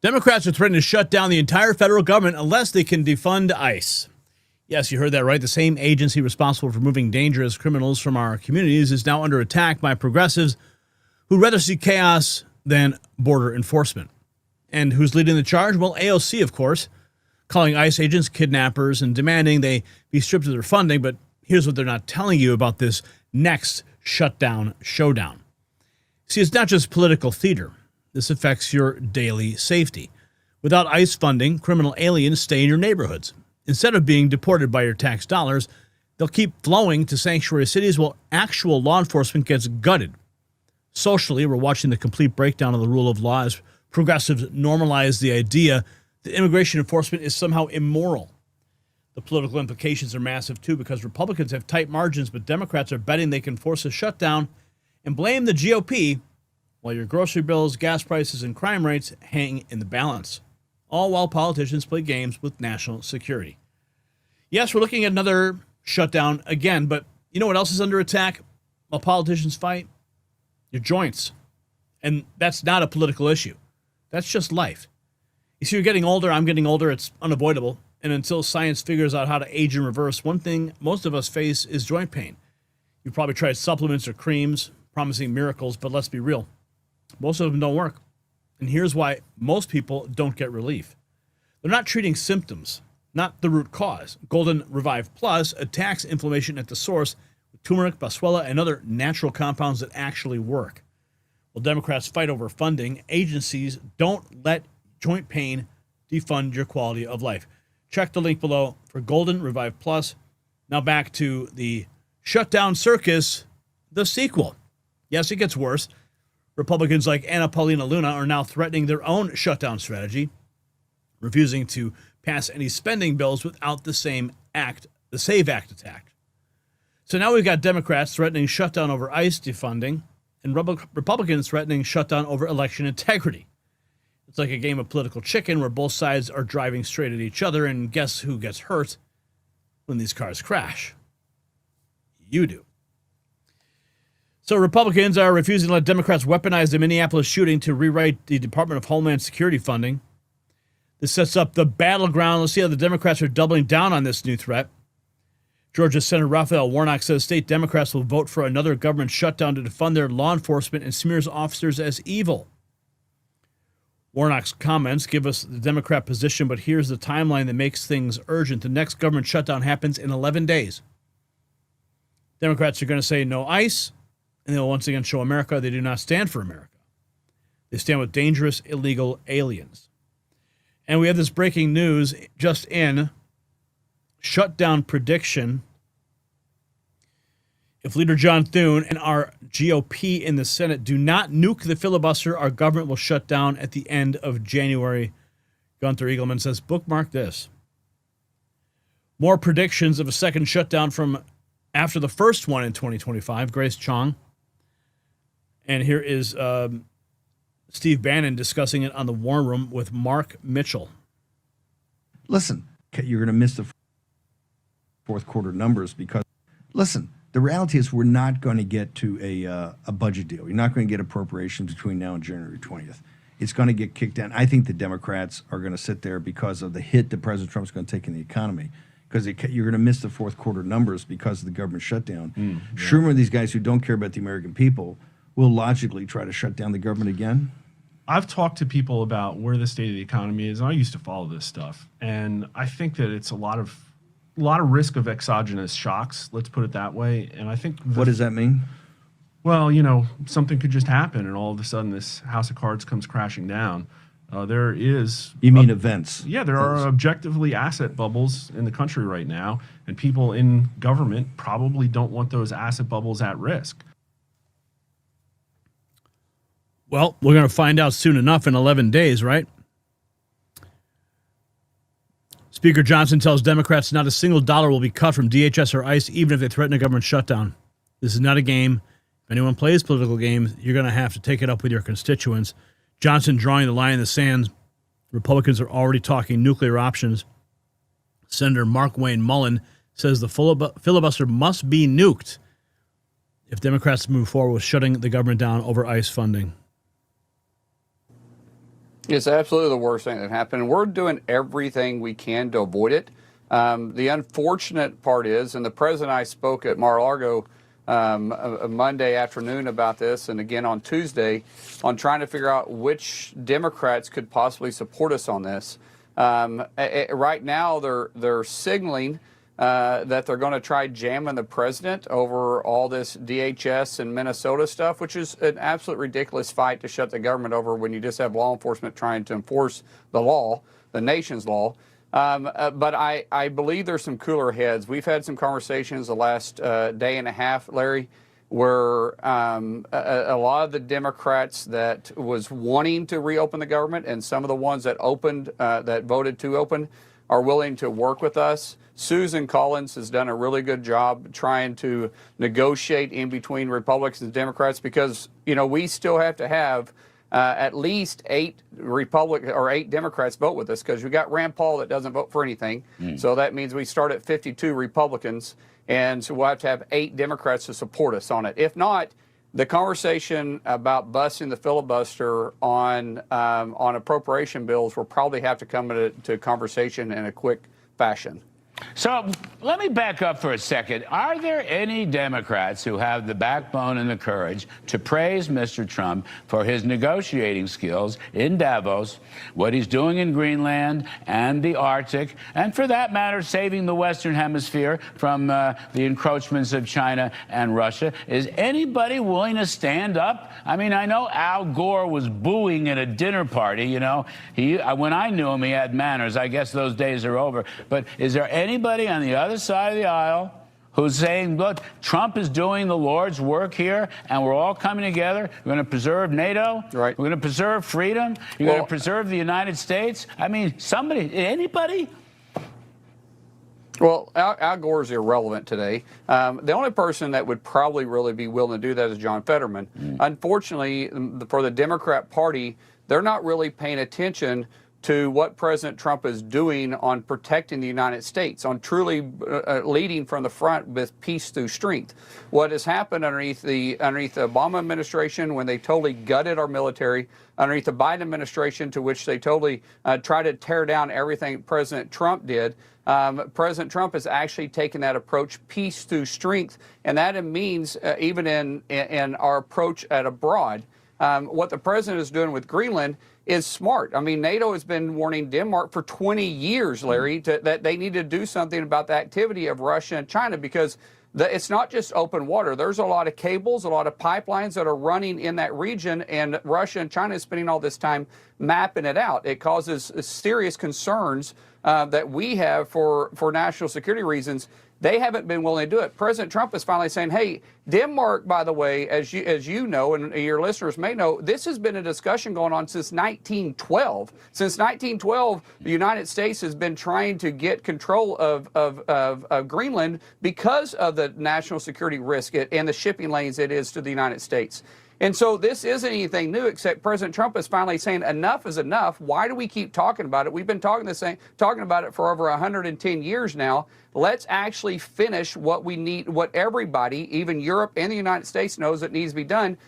Democrats are threatening to shut down the entire federal government unless they can defund ICE. Yes, you heard that right. The same agency responsible for removing dangerous criminals from our communities is now under attack by progressives who'd rather see chaos than border enforcement. And who's leading the charge? Well, AOC, of course, calling ICE agents kidnappers and demanding they be stripped of their funding. But here's what they're not telling you about this next shutdown showdown. See, it's not just political theater. This affects your daily safety. Without ICE funding, criminal aliens stay in your neighborhoods. Instead of being deported by your tax dollars, they'll keep flowing to sanctuary cities while actual law enforcement gets gutted. Socially, we're watching the complete breakdown of the rule of law as progressives normalize the idea that immigration enforcement is somehow immoral. The political implications are massive, too, because Republicans have tight margins, but Democrats are betting they can force a shutdown and blame the GOP while your grocery bills, gas prices, and crime rates hang in the balance, all while politicians play games with national security. Yes, we're looking at another shutdown again, but you know what else is under attack while politicians fight? Your joints. And that's not a political issue. That's just life. You see, you're getting older, I'm getting older, it's unavoidable. And until science figures out how to age in reverse, one thing most of us face is joint pain. You've probably tried supplements or creams promising miracles, but let's be real. Most of them don't work. And here's why most people don't get relief. They're not treating symptoms, not the root cause. Golden Revive Plus attacks inflammation at the source with turmeric, boswellia, and other natural compounds that actually work. While Democrats fight over funding, agencies don't let joint pain defund your quality of life. Check the link below for Golden Revive Plus. Now back to the shutdown circus, the sequel. Yes, it gets worse. Republicans like Anna Paulina Luna are now threatening their own shutdown strategy, refusing to pass any spending bills without the SAVE Act attack. So now we've got Democrats threatening shutdown over ICE defunding and Republicans threatening shutdown over election integrity. It's like a game of political chicken where both sides are driving straight at each other, and guess who gets hurt when these cars crash? You do. So Republicans are refusing to let Democrats weaponize the Minneapolis shooting to rewrite the Department of Homeland Security funding. This sets up the battleground. Let's see how the Democrats are doubling down on this new threat. Georgia Senator Raphael Warnock says state Democrats will vote for another government shutdown to defund their law enforcement and smears officers as evil. Warnock's comments give us the Democrat position, but here's the timeline that makes things urgent. The next government shutdown happens in 11 days. Democrats are going to say no ICE, and they'll once again show America they do not stand for America. They stand with dangerous, illegal aliens. And we have this breaking news just in. Shutdown prediction. If Leader John Thune and our GOP in the Senate do not nuke the filibuster, our government will shut down at the end of January. Gunther Eagleman says, bookmark this. More predictions of a second shutdown from after the first one in 2025. Grace Chong. And here is Steve Bannon discussing it on the War Room with Mark Mitchell. Listen, you're going to miss the fourth quarter numbers because, listen, the reality is we're not going to get to a budget deal. You're not going to get appropriations between now and January 20th. It's going to get kicked down. I think the Democrats are going to sit there because of the hit that President Trump's going to take in the economy. Because you're going to miss the fourth quarter numbers because of the government shutdown. Yeah. Schumer and these guys who don't care about the American people will logically try to shut down the government again. I've talked to people about where the state of the economy is, and I used to follow this stuff. And I think that it's a lot of risk of exogenous shocks, let's put it that way. And I think what does that mean? Well, something could just happen, and all of a sudden this house of cards comes crashing down. There is... You mean events? Yeah, there are objectively asset bubbles in the country right now, and people in government probably don't want those asset bubbles at risk. Well, we're going to find out soon enough in 11 days, right? Speaker Johnson tells Democrats not a single dollar will be cut from DHS or ICE, even if they threaten a government shutdown. This is not a game. If anyone plays political games, you're going to have to take it up with your constituents. Johnson drawing the line in the sand. Republicans are already talking nuclear options. Senator Mark Wayne Mullen says the filibuster must be nuked if Democrats move forward with shutting the government down over ICE funding. It's absolutely the worst thing that happened. And we're doing everything we can to avoid it. The unfortunate part is, and the president and I spoke at Mar-a-Lago a Monday afternoon about this, and again on Tuesday, on trying to figure out which Democrats could possibly support us on this. Right now, they're signaling that they're going to try jamming the president over all this DHS and Minnesota stuff, which is an absolute ridiculous fight to shut the government over when you just have law enforcement trying to enforce the law, the nation's law. But I believe there's some cooler heads. We've had some conversations the last day and a half, Larry, where a lot of the Democrats that was wanting to reopen the government and some of the ones that that voted to open are willing to work with us. Susan Collins has done a really good job trying to negotiate in between Republicans and Democrats because, you know, we still have to have at least 8 Democrats vote with us because we got Rand Paul that doesn't vote for anything. So that means we start at 52 Republicans, and so we'll have to have 8 Democrats to support us on it. If not, the conversation about busting the filibuster on appropriation bills will probably have to come to conversation in a quick fashion. So let me back up for a second. Are there any Democrats who have the backbone and the courage to praise Mr. Trump for his negotiating skills in Davos, what he's doing in Greenland and the Arctic, and for that matter, saving the Western Hemisphere from the encroachments of China and Russia? Is anybody willing to stand up? I mean, I know Al Gore was booing at a dinner party, you know. When I knew him, he had manners. I guess those days are over. But is there anybody on the other side of the aisle who's saying, look, Trump is doing the Lord's work here, and we're all coming together. We're going to preserve NATO. Right. We're going to preserve freedom. You're going to preserve the United States. I mean, anybody? Well, Al Gore is irrelevant today. The only person that would probably really be willing to do that is John Fetterman. Unfortunately, for the Democrat Party, they're not really paying attention to what President Trump is doing on protecting the United States, on truly leading from the front with peace through strength. What has happened underneath the Obama administration, when they totally gutted our military, underneath the Biden administration, to which they totally tried to tear down everything President Trump did, President Trump has actually taken that approach, peace through strength, and that means even in our approach at abroad. What the president is doing with Greenland is smart. I mean, NATO has been warning Denmark for 20 years, Larry, that they need to do something about the activity of Russia and China because it's not just open water. There's a lot of cables, a lot of pipelines that are running in that region, and Russia and China is spending all this time mapping it out. It causes serious concerns that we have for national security reasons. They haven't been willing to do it. President Trump is finally saying, hey, Denmark, by the way, as you know, and your listeners may know, this has been a discussion going on since 1912. Since 1912, the United States has been trying to get control of Greenland because of the national security risk and the shipping lanes it is to the United States. And so this isn't anything new, except President Trump is finally saying enough is enough. Why do we keep talking about it? We've been talking about it for over 110 years now. Let's actually finish what we need, what everybody, even Europe and the United States, knows that needs to be done.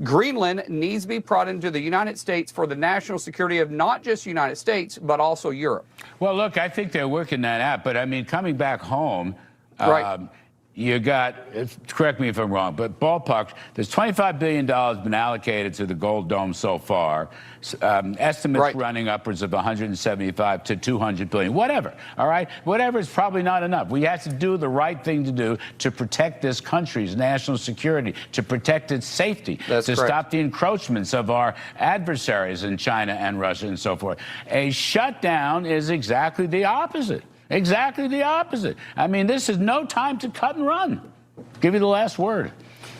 Greenland needs to be brought into the United States for the national security of not just the United States, but also Europe. Well, look, I think they're working that out. But, I mean, coming back home, Right. You got, correct me if I'm wrong, but ballpark, there's $25 billion been allocated to the Gold Dome so far. Estimates Right. running upwards of 175 to 200 billion, whatever, all right? Whatever is probably not enough. We have to do the right thing to do to protect this country's national security, to protect its safety, That's to correct. stop the encroachments of our adversaries in China and Russia and so forth. A shutdown is exactly the opposite. Exactly the opposite. I mean, this is no time to cut and run. Give you the last word.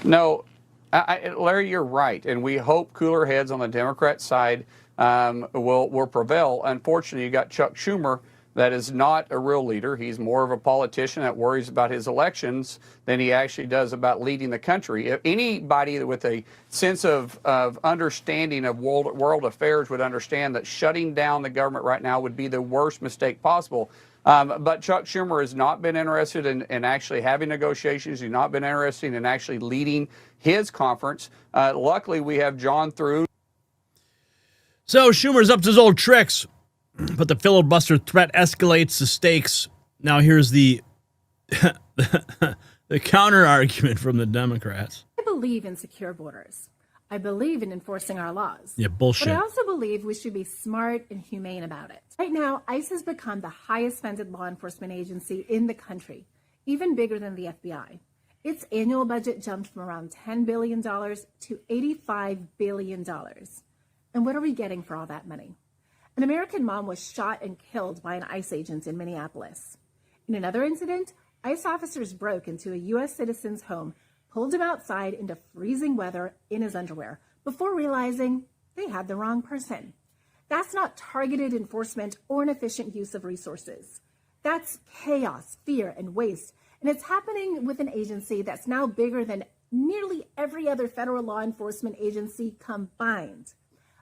No, Larry, you're right, and we hope cooler heads on the Democrat side will prevail. Unfortunately, you got Chuck Schumer, that is not a real leader. He's more of a politician that worries about his elections than he actually does about leading the country. If anybody with a sense of understanding of world affairs would understand that shutting down the government right now would be the worst mistake possible. But Chuck Schumer has not been interested in actually having negotiations. He's not been interested in actually leading his conference. Luckily, we have John Thune. So Schumer's up to his old tricks, but the filibuster threat escalates the stakes. Now here's the the counter argument from the Democrats. I believe in secure borders. I believe in enforcing our laws. Yeah, bullshit. But I also believe we should be smart and humane about it. Right now, ICE has become the highest funded law enforcement agency in the country, even bigger than the FBI. Its annual budget jumped from around $10 billion to $85 billion. And what are we getting for all that money? An American mom was shot and killed by an ICE agent in Minneapolis. In another incident, ICE officers broke into a U.S. citizen's home, pulled him outside into freezing weather in his underwear before realizing they had the wrong person. That's not targeted enforcement or an efficient use of resources. That's chaos, fear, and waste. And it's happening with an agency that's now bigger than nearly every other federal law enforcement agency combined.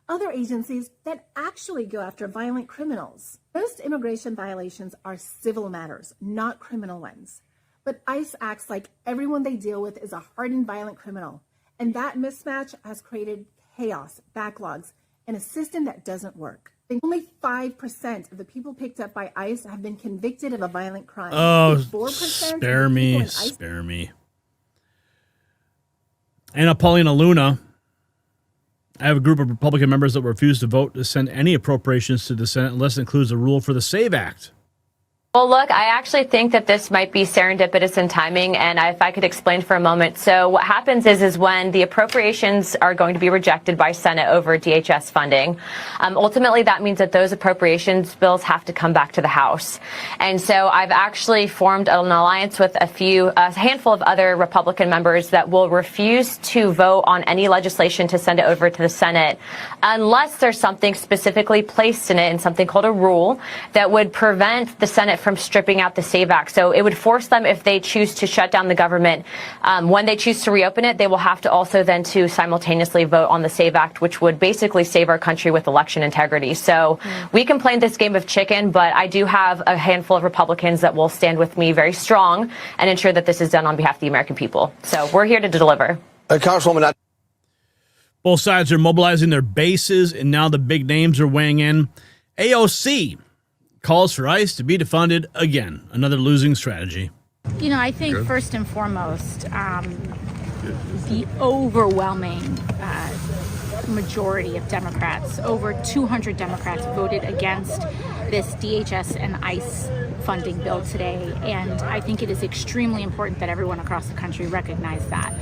Other agencies that actually go after violent criminals. Most immigration violations are civil matters, not criminal ones. But ICE acts like everyone they deal with is a hardened violent criminal. And that mismatch has created chaos, backlogs, and a system that doesn't work. Only 5% of the people picked up by ICE have been convicted of a violent crime. Oh, 4% spare me. Anna Paulina Luna. I have a group of Republican members that refuse to vote to send any appropriations to the Senate unless it includes a rule for the SAVE Act. Well, look, I actually think that this might be serendipitous in timing, and if I could explain for a moment. So what happens is when the appropriations are going to be rejected by Senate over DHS funding, ultimately that means that those appropriations bills have to come back to the House. And so I've actually formed an alliance with a handful of other Republican members that will refuse to vote on any legislation to send it over to the Senate unless there's something specifically placed in it and something called a rule that would prevent the Senate from stripping out the SAVE Act. So it would force them, if they choose to shut down the government, when they choose to reopen it, they will have to also then to simultaneously vote on the SAVE Act, which would basically save our country with election integrity. So we can play this game of chicken, but I do have a handful of Republicans that will stand with me very strong and ensure that this is done on behalf of the American people. So we're here to deliver. Congresswoman, Both sides are mobilizing their bases, and now the big names are weighing in. AOC calls for ICE to be defunded again. Another losing strategy. You know, I think first and foremost, the overwhelming majority of Democrats, over 200 Democrats, voted against this DHS and ICE funding bill today. And I think it is extremely important that everyone across the country recognize that.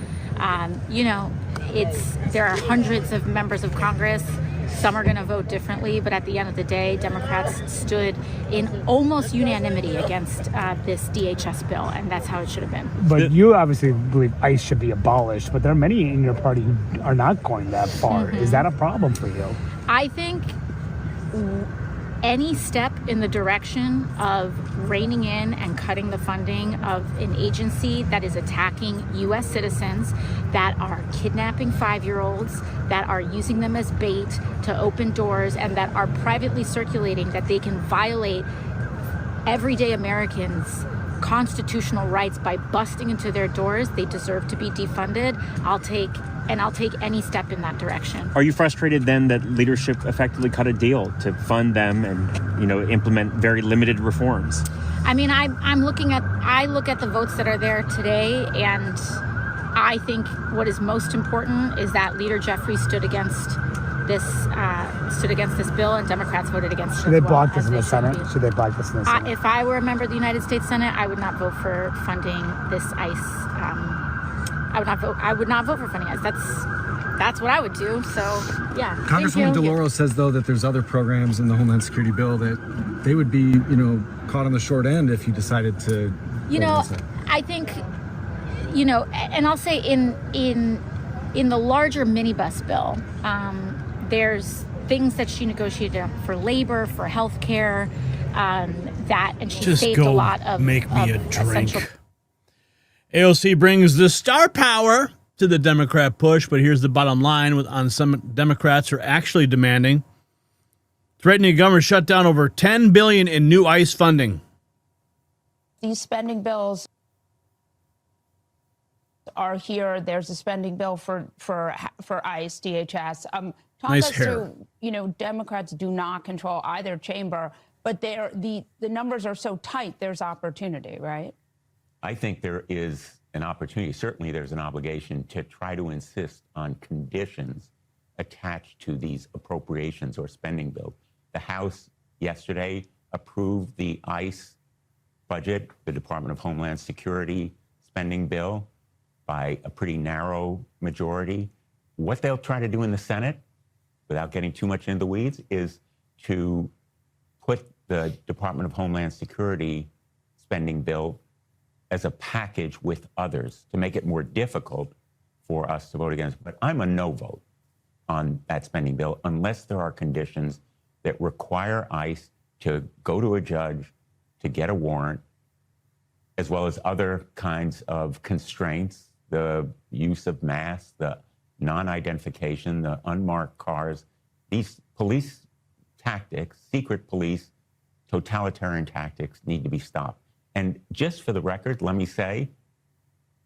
You know, there are hundreds of members of Congress. Some are going to vote differently, but at the end of the day, Democrats stood in almost unanimity against this DHS bill, and that's how it should have been. But you obviously believe ICE should be abolished, but there are many in your party who are not going that far. Mm-hmm. Is that a problem for you? I think any step in the direction of reining in and cutting the funding of an agency that is attacking U.S. citizens, that are kidnapping 5-year-olds, that are using them as bait to open doors, and that are privately circulating that they can violate everyday Americans' constitutional rights by busting into their doors, they deserve to be defunded. I'll take any step in that direction. Are you frustrated then that leadership effectively cut a deal to fund them and, you know, implement very limited reforms? I mean, I look at the votes that are there today, and I think what is most important is that Leader Jeffries stood against this bill, and Democrats voted against it. Should they block this in the Senate? Should they block this in the Senate? If I were a member of the United States Senate, I would not vote for funding this ICE. I would not vote for funding ICE. That's what I would do. So, yeah. Congresswoman DeLauro says, though, that there's other programs in the Homeland Security bill that they would be, you know, caught on the short end if you decided to. You know, I think, you know, and I'll say in the larger minibus bill, there's things that she negotiated for labor, for health care, and she Just saved go a lot of make me a essential. drink. AOC brings the star power to the Democrat push, but here's the bottom line on some Democrats are actually demanding, threatening a government shutdown over $10 billion in new ICE funding. These spending bills are here. There's a spending bill for ICE, DHS. Talk Nice us hair. through, you know, Democrats do not control either chamber, but the numbers are so tight, there's opportunity, right? I think there is an opportunity. Certainly there's an obligation to try to insist on conditions attached to these appropriations or spending bills. The House yesterday approved the ICE budget, the Department of Homeland Security spending bill, by a pretty narrow majority. What they'll try to do in the Senate, without getting too much into the weeds, is to put the Department of Homeland Security spending bill as a package with others to make it more difficult for us to vote against. But I'm a no vote on that spending bill unless there are conditions that require ICE to go to a judge to get a warrant, as well as other kinds of constraints, the use of masks, the non-identification, the unmarked cars. These police tactics, secret police, totalitarian tactics need to be stopped. And just for the record, let me say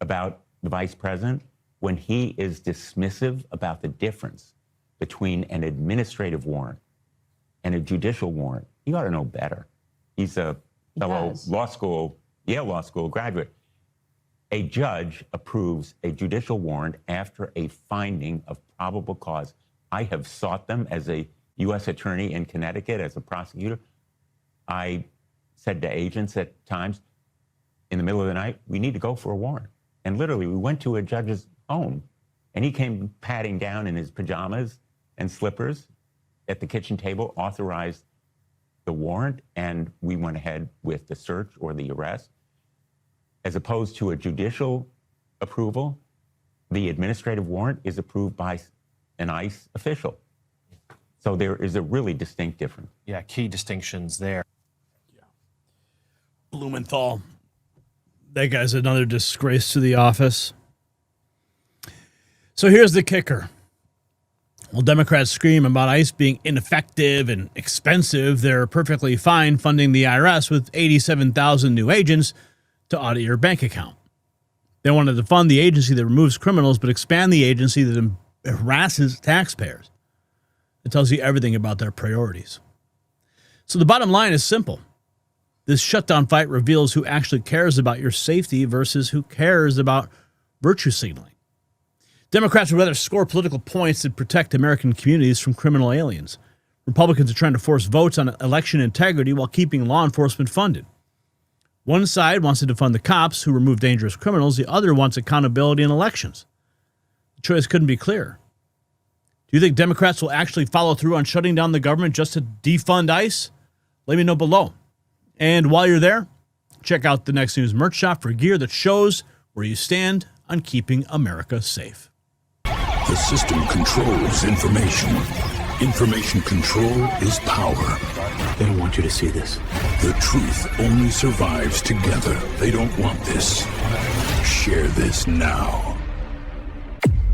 about the vice president, when he is dismissive about the difference between an administrative warrant and a judicial warrant, he ought to know better. He's a fellow law school, Yale Law School graduate. A judge approves a judicial warrant after a finding of probable cause. I have sought them as a U.S. attorney in Connecticut, as a prosecutor. I said to agents at times in the middle of the night, we need to go for a warrant. And literally, we went to a judge's home, and he came padding down in his pajamas and slippers at the kitchen table, authorized the warrant, and we went ahead with the search or the arrest. As opposed to a judicial approval, the administrative warrant is approved by an ICE official. So there is a really distinct difference. Yeah, key distinctions there. Blumenthal. That guy's another disgrace to the office. So here's the kicker. While Democrats scream about ICE being ineffective and expensive, they're perfectly fine funding the IRS with 87,000 new agents to audit your bank account. They wanted to fund the agency that removes criminals, but expand the agency that harasses taxpayers. It tells you everything about their priorities. So the bottom line is simple. This shutdown fight reveals who actually cares about your safety versus who cares about virtue signaling. Democrats would rather score political points than protect American communities from criminal aliens. Republicans are trying to force votes on election integrity while keeping law enforcement funded. One side wants to defund the cops who remove dangerous criminals. The other wants accountability in elections. The choice couldn't be clearer. Do you think Democrats will actually follow through on shutting down the government just to defund ICE? Let me know below. And while you're there, check out the Next News merch shop for gear that shows where you stand on keeping America safe. The system controls information. Information control is power. They don't want you to see this. The truth only survives together. They don't want this. Share this now.